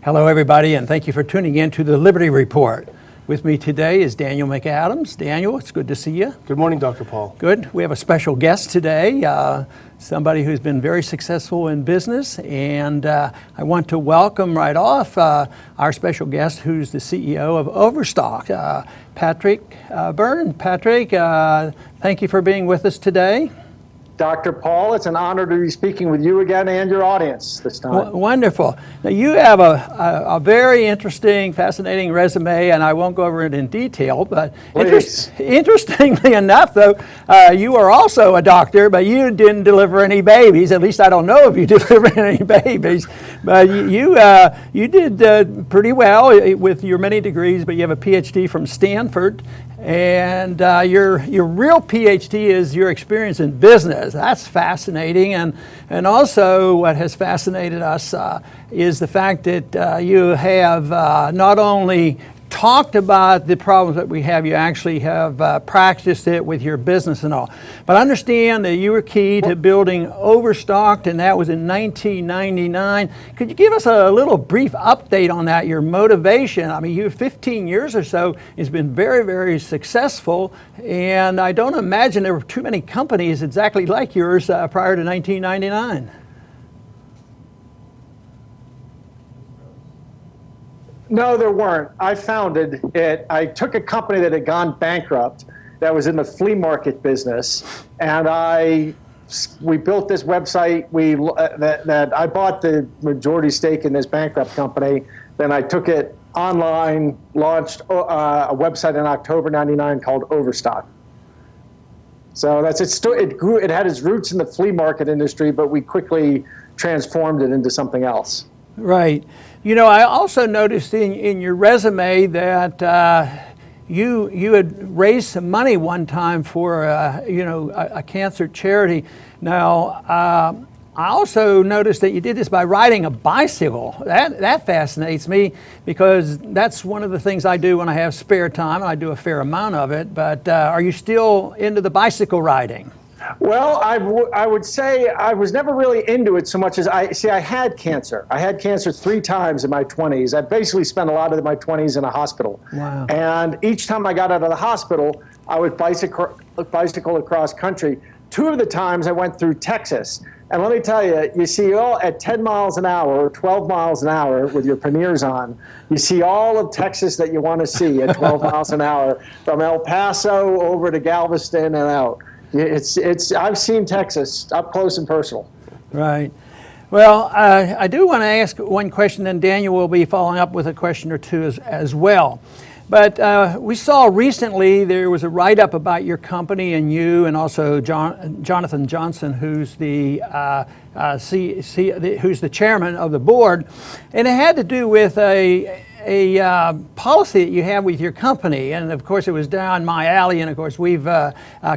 Hello, everybody, and thank you for tuning in to the Liberty Report. With me today is Daniel McAdams. Daniel, it's good to see you. Good morning, Dr. Paul. Good. We have a special guest today, somebody who's been very successful in business, and I want to welcome right off our special guest, who's the CEO of Overstock, Patrick Byrne. Patrick, thank you for being with us today. Dr. Paul, it's an honor to be speaking with you again and your audience this time. Wonderful. Now, you have a very interesting, fascinating resume, and I won't go over it in detail, but interestingly enough, though, you are also a doctor, but you didn't deliver any babies. At least I don't know if you delivered any babies, but you did pretty well with your many degrees, but you have a PhD from Stanford. And your real PhD is your experience in business. That's fascinating. And also what has fascinated us is the fact that you have not only talked about the problems that we have, you actually have practiced it with your business and all. But understand that you were key to building Overstock, and that was in 1999. Could you give us a little brief update on that, your motivation? I mean, you 15 years or so has been very, very successful, and I don't imagine there were too many companies exactly like yours prior to 1999. No, there weren't. I founded it. I took a company that had gone bankrupt that was in the flea market business, and we built this website. I bought the majority stake in this bankrupt company. Then I took it online, launched a website in October '99 called Overstock. So that's it. It grew. It had its roots in the flea market industry, but we quickly transformed it into something else. Right. You know, I also noticed in your resume that you had raised some money one time for a cancer charity. Now, I also noticed that you did this by riding a bicycle. That fascinates me because that's one of the things I do when I have spare time, and I do a fair amount of it. But are you still into the bicycle riding? Well, I would say I was never really into it so much as I had cancer. I had cancer 3 times in my 20s. I basically spent a lot of my 20s in a hospital. Wow. And each time I got out of the hospital, I would bicycle across country. 2 of the times I went through Texas. And let me tell you, you see all at 10 miles an hour, 12 miles an hour with your panniers on, you see all of Texas that you want to see at 12 miles an hour, from El Paso over to Galveston and out. I've seen Texas up close and personal. Right. Well, I do want to ask one question, and Daniel will be following up with a question or two as well. But we saw recently there was a write-up about your company and you, and also Jonathan Johnson, who's the who's the chairman of the board, and it had to do with a policy that you have with your company. And of course it was down my alley, and of course we've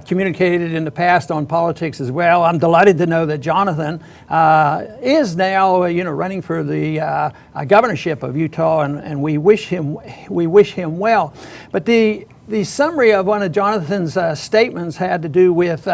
communicated in the past on politics as well. I'm delighted to know that Jonathan is now running for the governorship of Utah, and we wish him well. But the summary of one of Jonathan's statements had to do with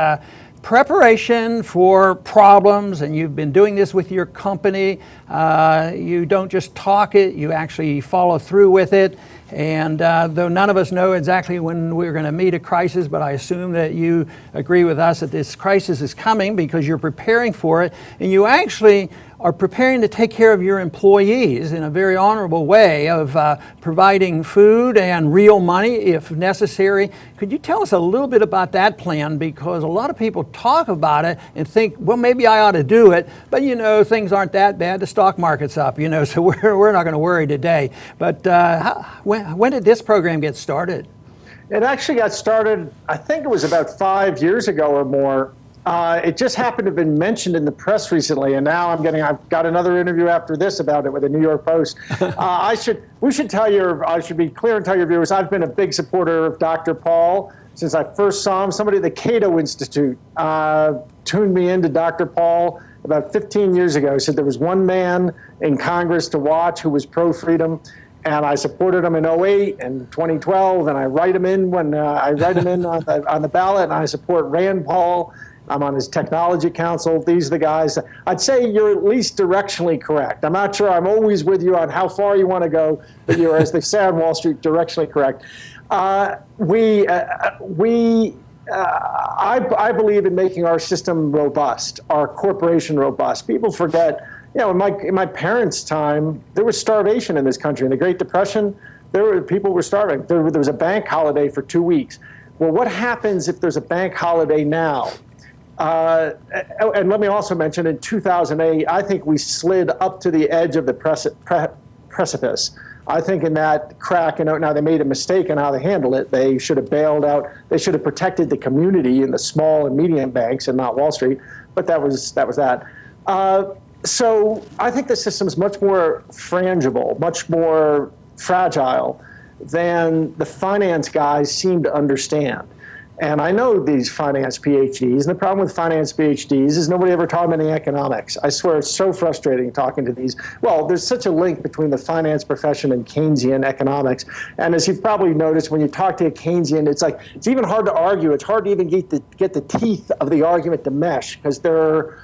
preparation for problems, and you've been doing this with your company. You don't just talk it, you actually follow through with it. And though none of us know exactly when we're going to meet a crisis, but I assume that you agree with us that this crisis is coming because you're preparing for it, and you actually are preparing to take care of your employees in a very honorable way of providing food and real money if necessary. Could you tell us a little bit about that plan? Because a lot of people talk about it and think, well, maybe I ought to do it, but things aren't that bad. The stock market's up, so we're not going to worry today. But when did this program get started? It actually got started, I think it was about 5 years ago or more. It just happened to have been mentioned in the press recently, and now I've got another interview after this about it with the New York Post. I should be clear and tell your viewers, I've been a big supporter of Dr. Paul since I first saw him. Somebody at the Cato Institute tuned me into Dr. Paul about 15 years ago. Said there was one man in Congress to watch who was pro-freedom. And I supported him in 2008 and 2012, and I write him in on the ballot, and I support Rand Paul I'm on his technology council. These are the guys. I'd say you're at least directionally correct. I'm not sure I'm always with you on how far you want to go, but you're, as they say on Wall Street, directionally correct. I believe in making our system robust, our corporation robust. People forget, in my parents' time, there was starvation in this country. In the Great Depression, people were starving. There was a bank holiday for 2 weeks. Well, what happens if there's a bank holiday now? And let me also mention, in 2008, I think we slid up to the edge of the precipice. I think in that crack, now they made a mistake in how they handled it. They should have bailed out. They should have protected the community and the small and medium banks and not Wall Street. But that was that. So I think the system is much more frangible, much more fragile than the finance guys seem to understand. And I know these finance PhDs, and the problem with finance PhDs is nobody ever taught them any economics. I swear it's so frustrating talking to these. Well, there's such a link between the finance profession and Keynesian economics. And as you've probably noticed, when you talk to a Keynesian, it's even hard to argue. It's hard to even get the teeth of the argument to mesh, because their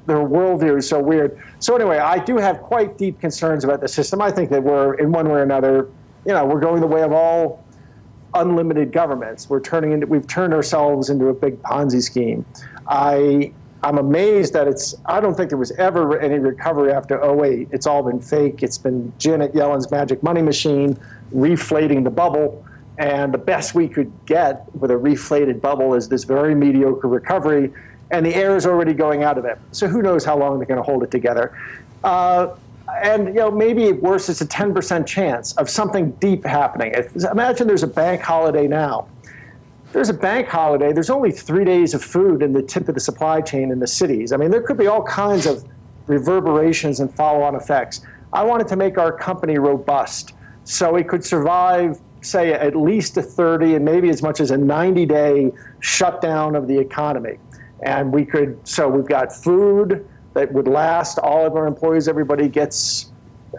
worldview is so weird. So anyway, I do have quite deep concerns about the system. I think that we're, in one way or another, we're going the way of all unlimited governments. We've turned ourselves into a big Ponzi scheme. I'm amazed that I don't think there was ever any recovery after 2008. It's all been fake. It's been Janet Yellen's magic money machine, reflating the bubble. And the best we could get with a reflated bubble is this very mediocre recovery. And the air is already going out of it. So who knows how long they're going to hold it together. And maybe at worst, it's a 10% chance of something deep happening. Imagine there's a bank holiday now. There's a bank holiday. There's only 3 days of food in the tip of the supply chain in the cities. I mean, there could be all kinds of reverberations and follow-on effects. I wanted to make our company robust so it could survive, say, at least a 30 and maybe as much as a 90-day shutdown of the economy. And we've got food that would last all of our employees. Everybody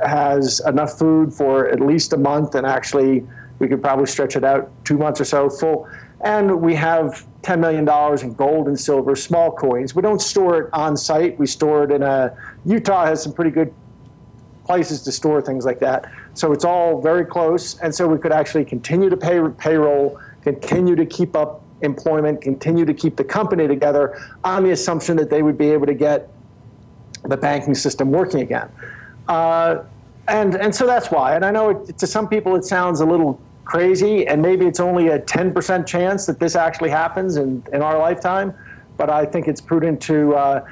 has enough food for at least a month, and actually we could probably stretch it out 2 months or so full. And we have $10 million in gold and silver, small coins. We don't store it on site. We store it Utah has some pretty good places to store things like that. So it's all very close. And so we could actually continue to pay payroll, continue to keep up employment, continue to keep the company together on the assumption that they would be able to get the banking system working again. And so that's why. And I know to some people it sounds a little crazy, and maybe it's only a 10% chance that this actually happens in our lifetime, but I think it's prudent to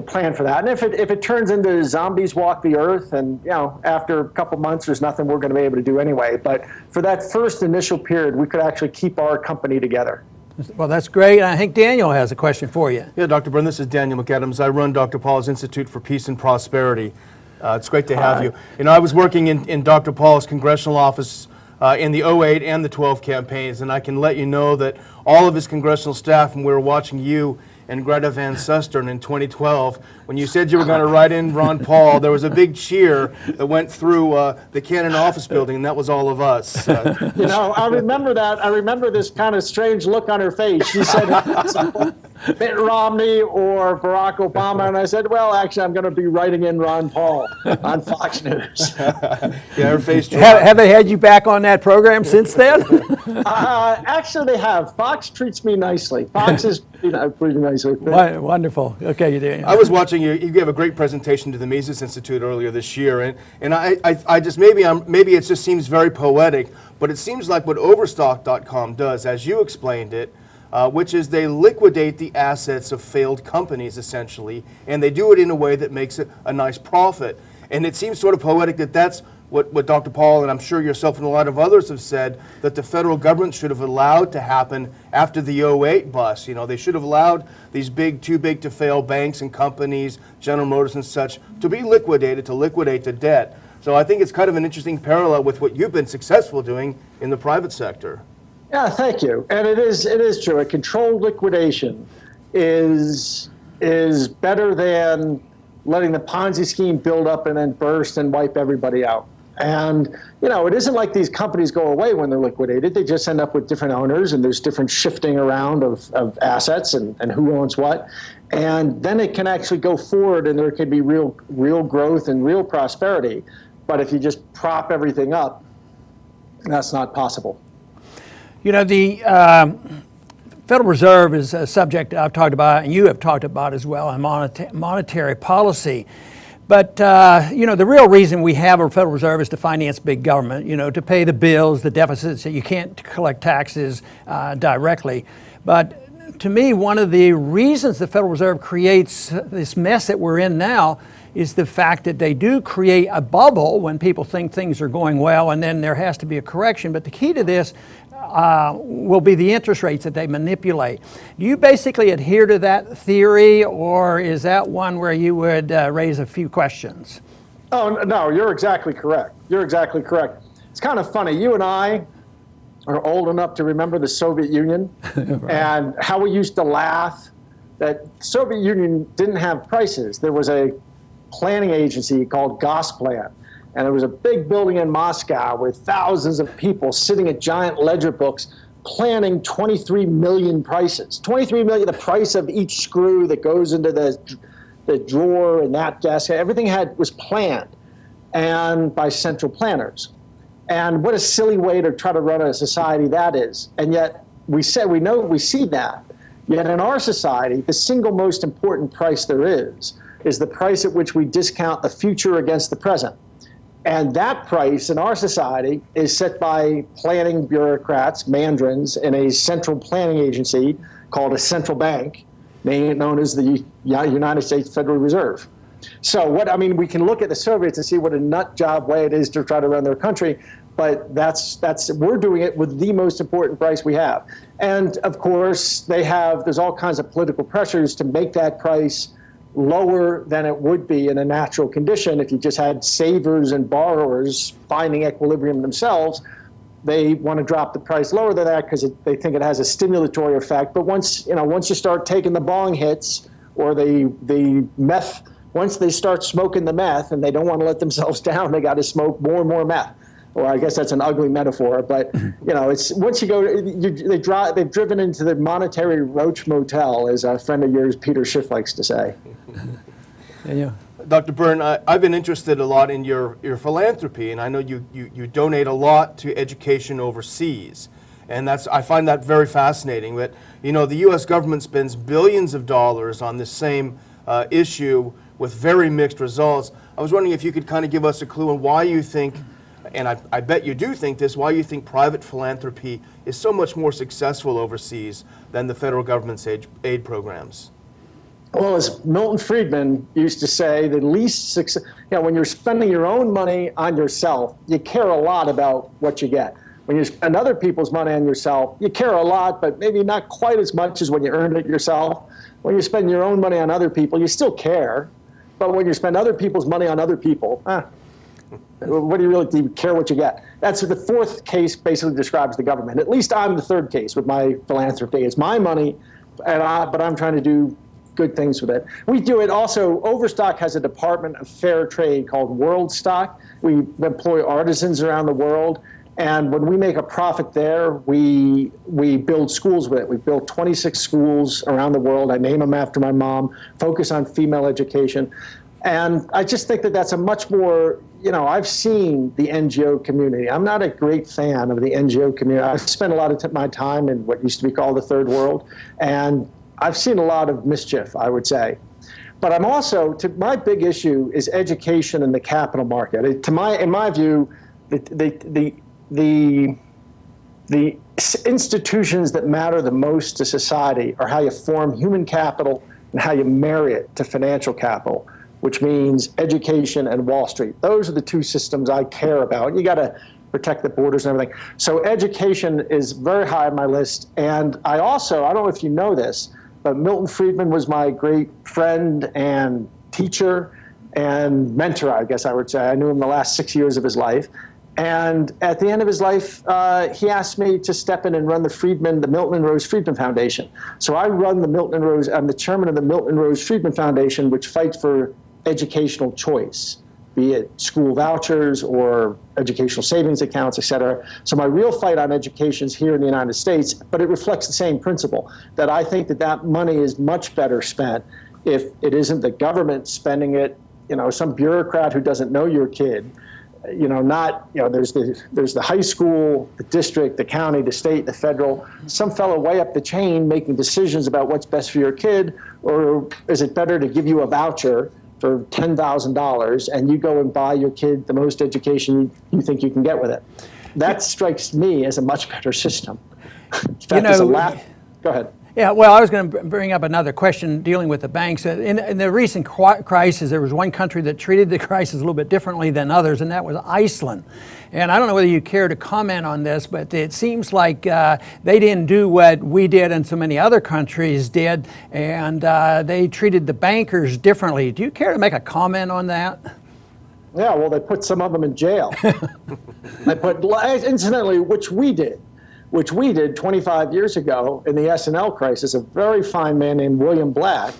plan for that. And if it turns into zombies walk the earth, and after a couple months there's nothing we're going to be able to do anyway. But for that first initial period, we could actually keep our company together. Well, that's great. I think Daniel has a question for you. Yeah, Dr. Byrne, this is Daniel McAdams. I run Dr. Paul's Institute for Peace and Prosperity. It's great to have you. I was working in Dr. Paul's congressional office in the 2008 and the 12 campaigns, and I can let you know that all of his congressional staff, and we were watching you and Greta Van Susteren in 2012, when you said you were going to write in Ron Paul, there was a big cheer that went through the Cannon office building, and that was all of us. I remember that. I remember this kind of strange look on her face. She said, Mitt Romney or Barack Obama, and I said, well, actually, I'm going to be writing in Ron Paul on Fox News. Yeah, her face dropped. Have they had you back on that program since then? Actually, they have. Fox treats me nicely. Fox is pretty nicely. Wonderful. Okay, you do. I was watching you gave a great presentation to the Mises Institute earlier this year, and I just maybe it just seems very poetic, but it seems like what Overstock.com does, as you explained it, which is they liquidate the assets of failed companies essentially, and they do it in a way that makes it a nice profit. And it seems sort of poetic that that's what Dr. Paul and I'm sure yourself and a lot of others have said, that the federal government should have allowed to happen after the 2008 bust. They should have allowed these too big to fail banks and companies, General Motors and such, to be liquidated, to liquidate the debt. So I think it's kind of an interesting parallel with what you've been successful doing in the private sector. Yeah, thank you. And it is true. A controlled liquidation is better than letting the Ponzi scheme build up and then burst and wipe everybody out. And, it isn't like these companies go away when they're liquidated. They just end up with different owners, and there's different shifting around of assets and who owns what. And then it can actually go forward, and there can be real growth and real prosperity. But if you just prop everything up, that's not possible. The Federal Reserve is a subject I've talked about, and you have talked about as well, in monetary policy. But, the real reason we have a Federal Reserve is to finance big government, to pay the bills, the deficits. You can't collect taxes directly. But to me, one of the reasons the Federal Reserve creates this mess that we're in now is the fact that they do create a bubble when people think things are going well, and then there has to be a correction. But the key to this will be the interest rates that they manipulate. Do you basically adhere to that theory, or is that one where you would raise a few questions? Oh, no, you're exactly correct. You're exactly correct. It's kind of funny. You and I are old enough to remember the Soviet Union right. And how we used to laugh that the Soviet Union didn't have prices. There was a planning agency called Gosplan. And there was a big building in Moscow with thousands of people sitting at giant ledger books planning 23 million prices. 23 million, the price of each screw that goes into the drawer and that desk. Everything was planned and by central planners. And what a silly way to try to run a society that is. And yet we see that. Yet in our society, the single most important price there is the price at which we discount the future against the present. And that price in our society is set by planning bureaucrats, mandarins, in a central planning agency called a central bank, known as the United States Federal Reserve. So we can look at the Soviets and see what a nut job way it is to try to run their country, but we're doing it with the most important price we have. And of course, there's all kinds of political pressures to make that price lower than it would be in a natural condition if you just had savers and borrowers finding equilibrium themselves. They want to drop the price lower than that because they think it has a stimulatory effect. But once you start taking the bong hits or the meth, once they start smoking the meth and they don't want to let themselves down, they got to smoke more and more meth. Or I guess that's an ugly metaphor, but it's once you go, they've driven into the monetary roach motel, as a friend of yours, Peter Schiff, likes to say. Yeah. Dr. Byrne, I've been interested a lot in your philanthropy, and I know you donate a lot to education overseas, and I find that very fascinating. But the U.S. government spends billions of dollars on this same issue with very mixed results. I was wondering if you could kind of give us a clue on why you think, and I bet you do think this, why you think private philanthropy is so much more successful overseas than the federal government's aid programs. Well, as Milton Friedman used to say, the least success, when you're spending your own money on yourself, you care a lot about what you get. When you spend other people's money on yourself, you care a lot, but maybe not quite as much as when you earned it yourself. When you spend your own money on other people, you still care. But when you spend other people's money on other people, what do you care what you get? That's the fourth case basically describes the government. At least I'm the third case with my philanthropy. It's my money, but I'm trying to do good things with it. We do it also. Overstock has a department of fair trade called World Stock. We employ artisans around the world. And when we make a profit there, we build schools with it. We built 26 schools around the world. I name them after my mom, focus on female education. And I just think that that's a much more, I've seen the NGO community. I'm not a great fan of the NGO community. I've spent a lot of my time in what used to be called the third world, and I've seen a lot of mischief, I would say. But I'm also, my big issue is education in the capital market. In my view, the institutions that matter the most to society are how you form human capital and how you marry it to financial capital, which means education and Wall Street. Those are the two systems I care about. You got to protect the borders and everything. So education is very high on my list. And I don't know if you know this, but Milton Friedman was my great friend and teacher and mentor, I guess I would say. I knew him the last 6 years of his life. And at the end of his life, he asked me to step in and run the Milton and Rose Friedman Foundation. So I run I'm the chairman of the Milton and Rose Friedman Foundation, which fights for educational choice. be it school vouchers or educational savings accounts, et cetera. So my real fight on education is here in the United States, but it reflects the same principle, that I think that money is much better spent if it isn't the government spending it, some bureaucrat who doesn't know your kid, there's the high school, the district, the county, the state, the federal, some fellow way up the chain making decisions about what's best for your kid, or is it better to give you a voucher for $10,000 and you go and buy your kid the most education you think you can get with it? That strikes me as a much better system. In fact, go ahead. Yeah, well, I was going to bring up another question dealing with the banks. In the recent crisis, there was one country that treated the crisis a little bit differently than others, and that was Iceland. And I don't know whether you care to comment on this, but it seems like they didn't do what we did and so many other countries did, and they treated the bankers differently. Do you care to make a comment on that? Yeah, well, they put some of them in jail. Incidentally, which we did 25 years ago in the S&L crisis. A very fine man named William Black,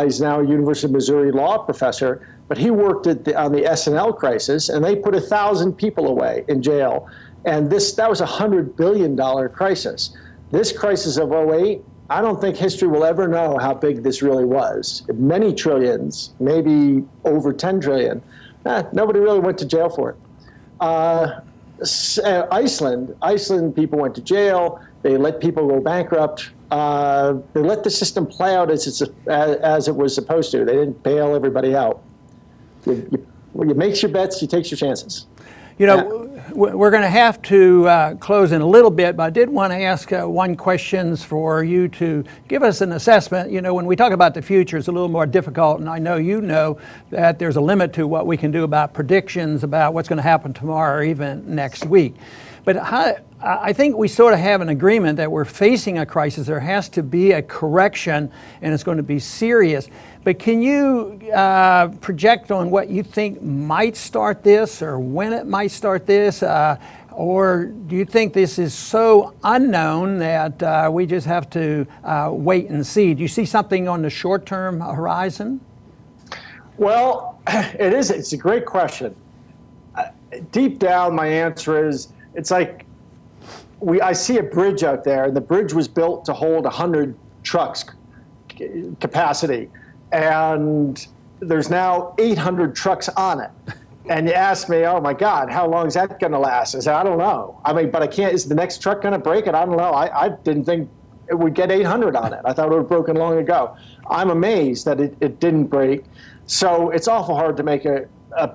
he's now a University of Missouri law professor, but he worked on the S&L crisis, and they put 1,000 people away in jail. And that was a $100 billion crisis. This crisis of '08, I don't think history will ever know how big this really was. Many trillions, maybe over 10 trillion. Nobody really went to jail for it. Iceland people went to jail. They let people go bankrupt. They let the system play out as it was supposed to. They didn't bail everybody out. You make your bets, you take your chances. We're going to have to close in a little bit, but I did want to ask one question for you to give us an assessment. When we talk about the future, it's a little more difficult, and I know you know that there's a limit to what we can do about predictions about what's going to happen tomorrow or even next week. But I think we sort of have an agreement that we're facing a crisis. There has to be a correction, and it's going to be serious. But can you project on what you think might start this, or when it might start this? Or do you think this is so unknown that we just have to wait and see? Do you see something on the short-term horizon? Well, it's a great question. Deep down, my answer is, it's like I see a bridge out there, and the bridge was built to hold 100 trucks capacity, and there's now 800 trucks on it. And you ask me, oh my God, how long is that going to last? I said, I don't know. But I can't. Is the next truck going to break it? I don't know. I didn't think it would get 800 on it. I thought it would have broken long ago. I'm amazed that it didn't break. So it's awful hard to make a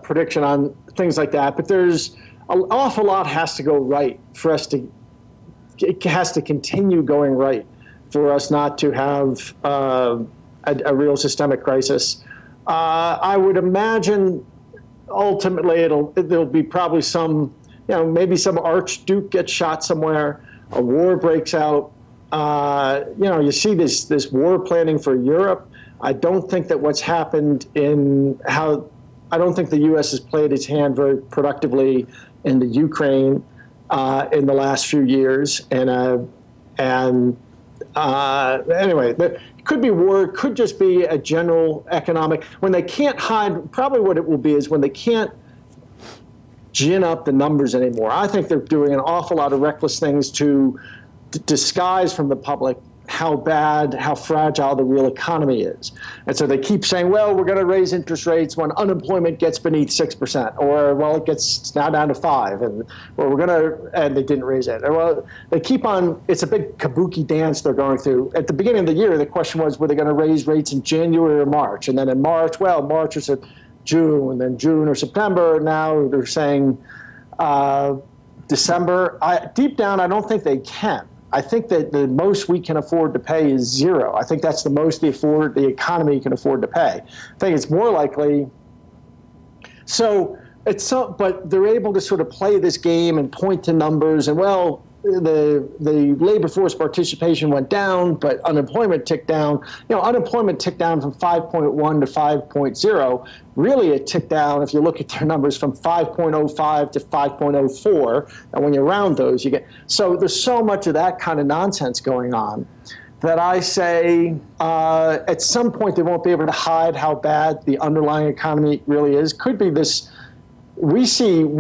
prediction on things like that. But there's an awful lot has to go right for us to. It has to continue going right for us not to have a real systemic crisis. I would imagine ultimately there'll be probably some, maybe some archduke gets shot somewhere, a war breaks out. You see this war planning for Europe. I don't think that what's happened I don't think the U.S. has played its hand very productively in the Ukraine in the last few years. Anyway, it could be war, it could just be a general economic, when they can't hide, probably what it will be is when they can't gin up the numbers anymore. I think they're doing an awful lot of reckless things to disguise from the public how bad, how fragile the real economy is. And so they keep saying, well, we're going to raise interest rates when unemployment gets beneath 6%, or, well, it's now down to 5%, and they didn't raise it. Well, they keep on, it's a big kabuki dance they're going through. At the beginning of the year, the question was, were they going to raise rates in January or March? And then in March, March is June, and then June or September. Now they're saying December. Deep down, I don't think they can. I think that the most we can afford to pay is 0. I think that's the most the economy can afford to pay. I think it's more likely. But they're able to sort of play this game and point to numbers, and the labor force participation went down, but unemployment ticked down. Unemployment ticked down from 5.1 to 5.0. Really, it ticked down, if you look at their numbers, from 5.05 to 5.04. And when you round those, you get. So there's so much of that kind of nonsense going on that I say at some point they won't be able to hide how bad the underlying economy really is. Could be this. We're sitting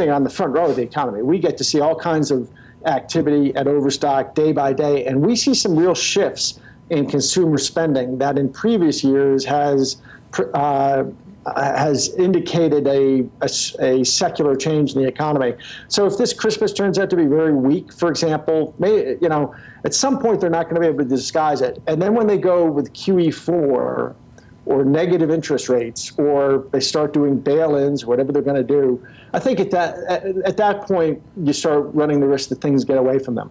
on the front row of the economy. We get to see all kinds of activity at Overstock day by day, and we see some real shifts in consumer spending that in previous years has indicated a secular change in the economy. So if this Christmas turns out to be very weak, for example, at some point they're not going to be able to disguise it. And then when they go with QE4 or negative interest rates, or they start doing bail-ins, whatever they're going to do, I think at that point you start running the risk that things get away from them.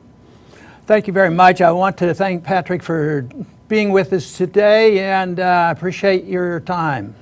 Thank you very much. I want to thank Patrick for being with us today, and appreciate your time.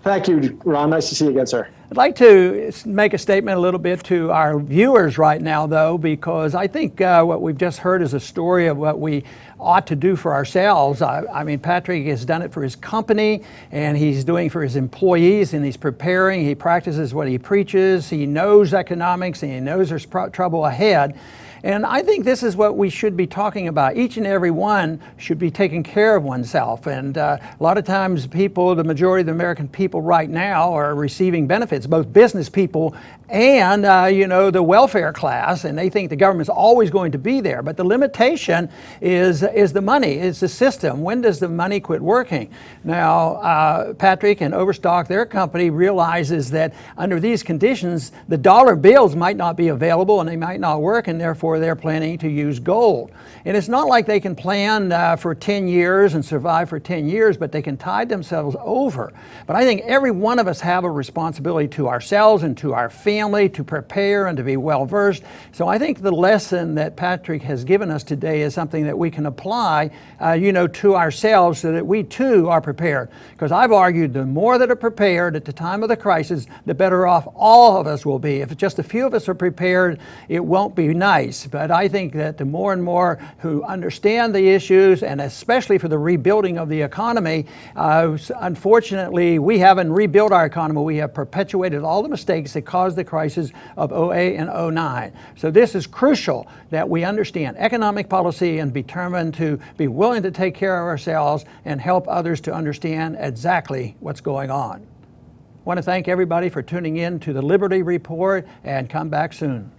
Thank you, Ron. Nice to see you again, sir. I'd like to make a statement a little bit to our viewers right now, though, because I think what we've just heard is a story of what we ought to do for ourselves. I mean, Patrick has done it for his company, and he's doing for his employees, and he's preparing. He practices what he preaches. He knows economics, and he knows there's trouble ahead. And I think this is what we should be talking about. Each and every one should be taking care of oneself. And a lot of times people, the majority of the American people right now are receiving benefits, both business people and, the welfare class. And they think the government's always going to be there. But the limitation is the money, is the system. When does the money quit working? Now, Patrick and Overstock, their company, realizes that under these conditions, the dollar bills might not be available and they might not work, and therefore they're planning to use gold. And it's not like they can plan for 10 years and survive for 10 years, but they can tide themselves over. But I think every one of us have a responsibility to ourselves and to our family to prepare and to be well versed. So I think the lesson that Patrick has given us today is something that we can apply, to ourselves so that we too are prepared. Because I've argued the more that are prepared at the time of the crisis, the better off all of us will be. If just a few of us are prepared, it won't be nice. But I think that the more and more who understand the issues, and especially for the rebuilding of the economy, unfortunately, we haven't rebuilt our economy. We have perpetuated all the mistakes that caused the crisis of 08 and 09. So this is crucial that we understand economic policy and be determined to be willing to take care of ourselves and help others to understand exactly what's going on. I want to thank everybody for tuning in to the Liberty Report, and come back soon.